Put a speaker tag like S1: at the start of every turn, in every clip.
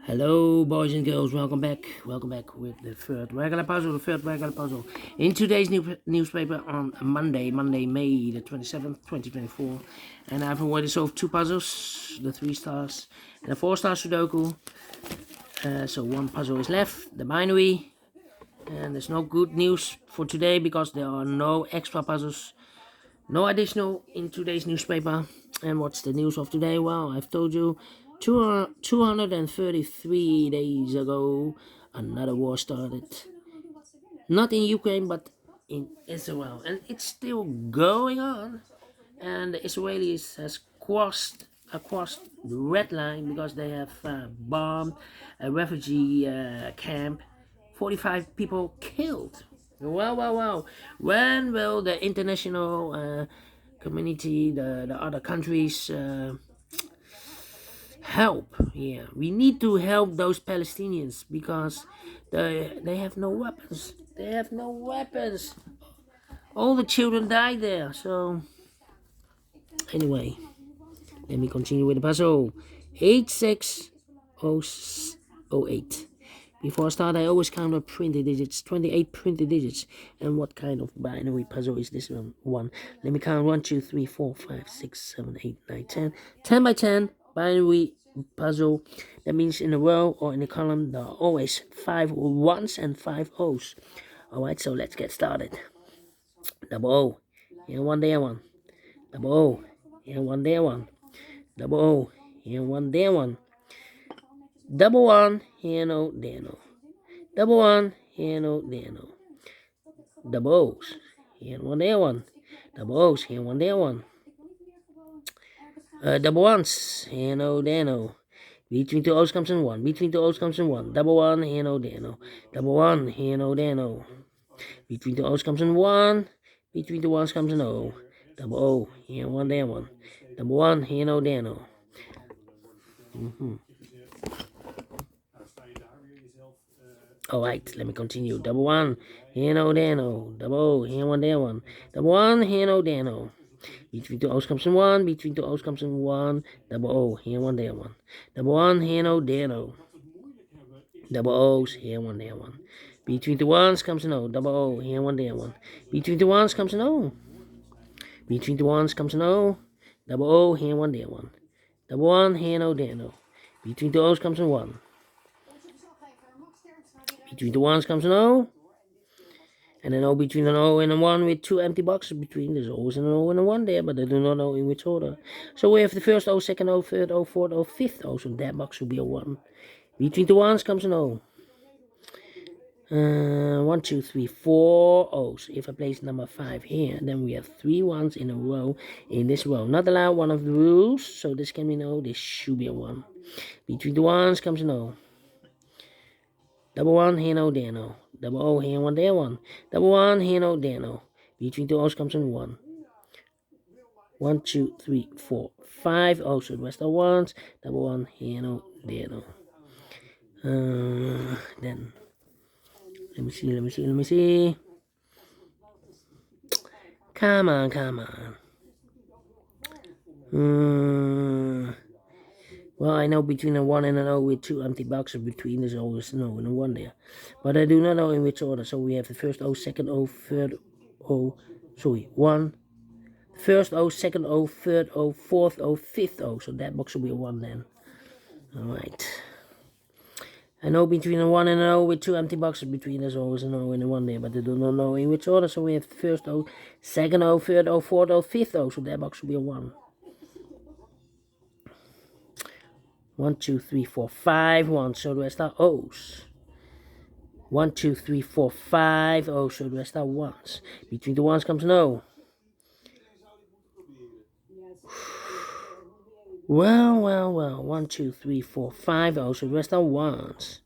S1: Hello, boys and girls. Welcome back. Welcome back with the third regular puzzle. In today's newspaper on Monday, May the 27th, 2024. And I've already solved two puzzles, the 3 stars and the 4-star Sudoku. So one puzzle is left, the binary. And there's no good news for today because there are no extra puzzles, no additional in today's newspaper. And what's the news of today? Well, I've told you 233 days ago, another war started. Not in Ukraine, but in Israel. And it's still going on. And the Israelis has crossed across the red line because they have bombed a refugee camp. 45 people killed. Wow. When will the international community, the other countries, help? Yeah, we need to help those Palestinians because they have no weapons. They have no weapons. All the children died there. So, anyway, let me continue with the puzzle. 8608. Before I start, I always count up printed digits, 28 printed digits. And what kind of binary puzzle is this one? Let me count 1, 2, 3, 4, 5, 6, 7, 8, 9, 10. 10 by 10 binary puzzle. That means in a row or in a column, there are always 5 ones and 5 O's. Alright, so let's get started. Double O, here one, there one. Double O, here one, there one. Double O, here one, there one. Double one, here no, there no. Double one, here no, there no. Double O's, here one, there one. Double O's, here one, there one. Double ones, here no, there no. Between two O's comes in one. Between two O's comes in one. Double one, here no, there no. Double one, here no, there no. Between two O's comes in one. Between two ones comes in O. Double O, here one, there one. Double one, here no, there no. Alright, let me continue. Double one, here no, there no. Double O, here one, there one. Double one, here no, there no. Between two O's comes in one. Between two O's comes in one. Double O, here one, there one. Double one, here no, there no. Double O's, here one, there one. Between the ones comes an O. Double O, here one, there one. Between the ones comes an O. Between the ones comes an O. Double O, here one, there one. Double one, here no, there no. Between the O's comes an one. Between the ones comes an O. And an O between an O and a 1 with 2 empty boxes between. There's always an O and a 1 there, but I do not know in which order. So we have the first O, second O, third O, fourth O, fifth O. So that box will be a 1. Between the ones comes an O. 1, 2, 3, 4 O's. If I place number 5 here, then we have 3 ones in a row in this row. Not allowed, one of the rules. So this can be an O. This should be a 1. Between the ones comes an O. Double one, here no, there no. Double O, here one, there one. Double one, here no, there no. Between two O's comes in 1. 1, 2, 3, 4, 5 O's. So the rest are ones. Double one, here no, there no. Then let me see. Come on. Well, I know between a 1 and an O with 2 empty boxes between, there's always an O and a 1 there. But I do not know in which order. So we have the first O, second O, third O, 1. First O, second O, third O, fourth O, fifth O. So that box will be a 1 then. Alright. I know between a 1 and an O with 2 empty boxes between, there's always an O and a 1 there. But I do not know in which order. So we have the first O, second O, third O, fourth O, fifth O. So that box will be a 1. 1, 2, 3, 4, 5 ones. So the rest are O's. 1, 2, 3, 4, 5 O's. So the rest are ones. Between the ones comes an O. Well. 1, 2, 3, 4, 5 O's. So the rest are ones.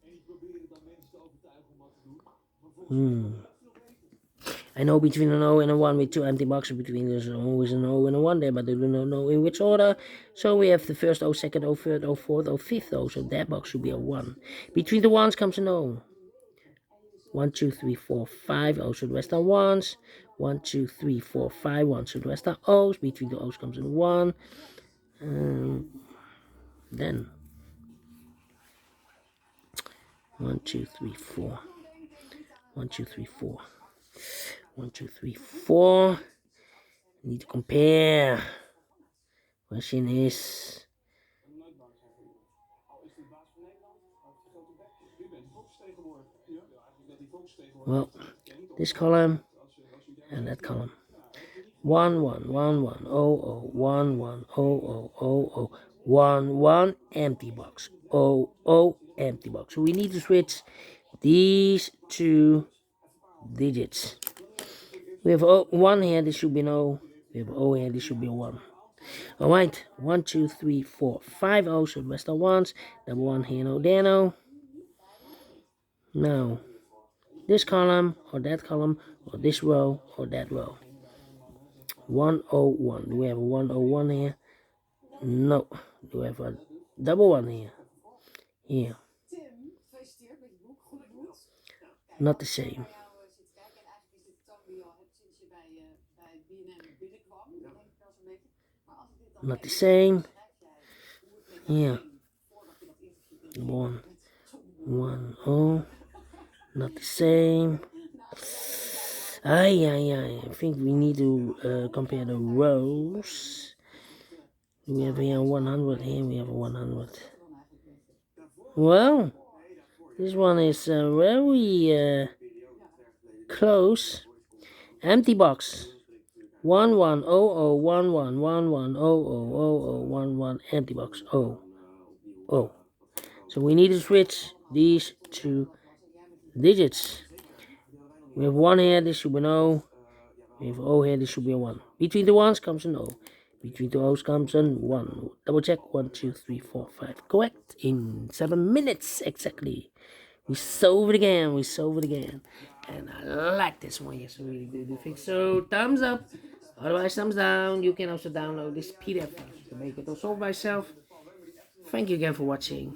S1: I know between an O and a 1 with 2 empty boxes between, there's always an O and a 1 there, but I do not know in which order. So we have the first O, second O, third O, fourth O, fifth O. So that box should be a 1. Between the ones comes an O. 1, 2, 3, 4, 5 O's. So the rest are ones. 1, 2, 3, 4, 5 ones. So the rest are O's. Between the O's comes in 1. Then 1, 2, 3, 4. 1, 2, 3, 4. 1, 2, 3, 4. Need to compare. Question is. Well, this column and that column. 1, 1, 1, 1, 0, 0, 1, 1, 0, 0, 0, 0, 1, 1, empty box. 0, 0, empty box. So we need to switch these two digits. We have 1 here, this should be an O. We have 0 here, this should be a 1. Alright, 1, 2, 3, 4, 5 O's, so the rest are 1s. Double 1 here, no, there, no. Now, this column, or that column, or this row, or that row. 101. Do we have a 101 here? No. Do we have a double 1 here? Here. Not the same. Not the same. Here. 1, 1, 0. Not the same. I think we need to compare the rows. We have here 100. Here we have a 100. Well, this one is very close. Empty box. 1, 1, 0, 0, 1, 1, 1, 1, 0, 0, 0, 0, 1, 1, empty box. 0, 0. So we need to switch these two digits. We have 1 here, this should be an O. We have 0 here, this should be a 1. Between the 1s comes an O. Between the O's comes an 1. Double check. 1, 2, 3, 4, 5. Correct. In 7 minutes exactly. We solved it again. We solved it again. And I like this one. Yes, I really do think so. Thumbs up. Otherwise, thumbs down. You can also download this PDF to make it all solve by yourself. Thank you again for watching.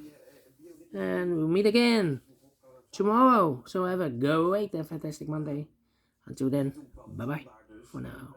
S1: And we'll meet again tomorrow. So have a great and fantastic Monday. Until then, bye bye for now.